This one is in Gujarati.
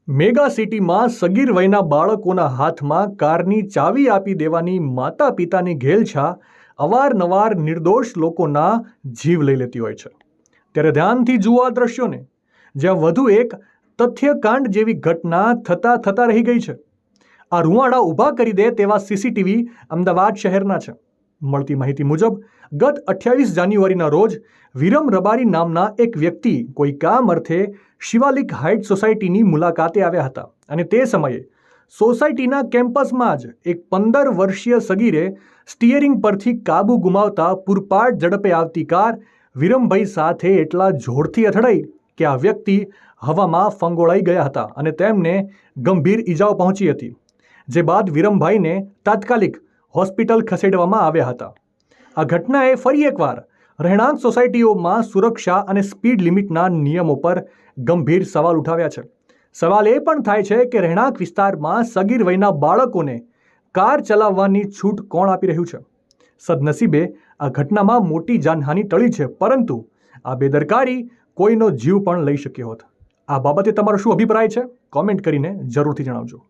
મેગા સિટીમાં સગીર વયના બાળકોના હાથમાં કારની ચાવી આપી દેવાની માતા પિતાની ઘેલછા અવારનવાર નિર્દોષ લોકોના જીવ લઈ લેતી હોય છે. ત્યારે ધ્યાનથી જુઓ આ દ્રશ્યોને, જ્યાં વધુ એક તથ્યકાંડ જેવી ઘટના થતા રહી ગઈ છે. આ રૂવાડા ઊભા કરી દે તેવા સીસીટીવી અમદાવાદ શહેરના છે. મળતી માહિતી મુજબ ગત 28 જાન્યુઆરીના રોજ વિરમ રબારી નામના એક વ્યક્તિ કોઈ કામ અર્થે શિવાલિક હાઇટ સોસાયટીની મુલાકાતે આવ્યા હતા અને તે સમયે સોસાયટીના કેમ્પસમાં જ એક 15 વર્ષીય સગીરે સ્ટીયરિંગ પરથી કાબુ ગુમાવતા પૂરપાટ ઝડપે આવતી કાર વિરમભાઈ સાથે એટલા જોરથી અથડાઈ કે આ વ્યક્તિ હવામાં ફંગોળાઈ ગયા હતા અને તેમને ગંભીર ઈજાઓ પહોંચી હતી. જે બાદ વિરમભાઈને તાત્કાલિક હોસ્પિટલ ખસેડવામાં આવ્યા હતા. આ ઘટનાએ ફરી એકવાર રહેણાંક સોસાયટીઓમાં સુરક્ષા અને સ્પીડ લિમિટના નિયમો પર ગંભીર સવાલ ઉઠાવ્યા છે. સવાલ એ પણ થાય છે કે રહેણાંક વિસ્તારમાં સગીર વયના બાળકોને કાર ચલાવવાની છૂટ કોણ આપી રહ્યું છે? સદનસીબે આ ઘટનામાં મોટી જાનહાનિ ટળી છે, પરંતુ આ બેદરકારી કોઈનો જીવ પણ લઈ શક્યો હોત. આ બાબતે તમારો શું અભિપ્રાય છે? કોમેન્ટ કરીને જરૂરથી જણાવજો.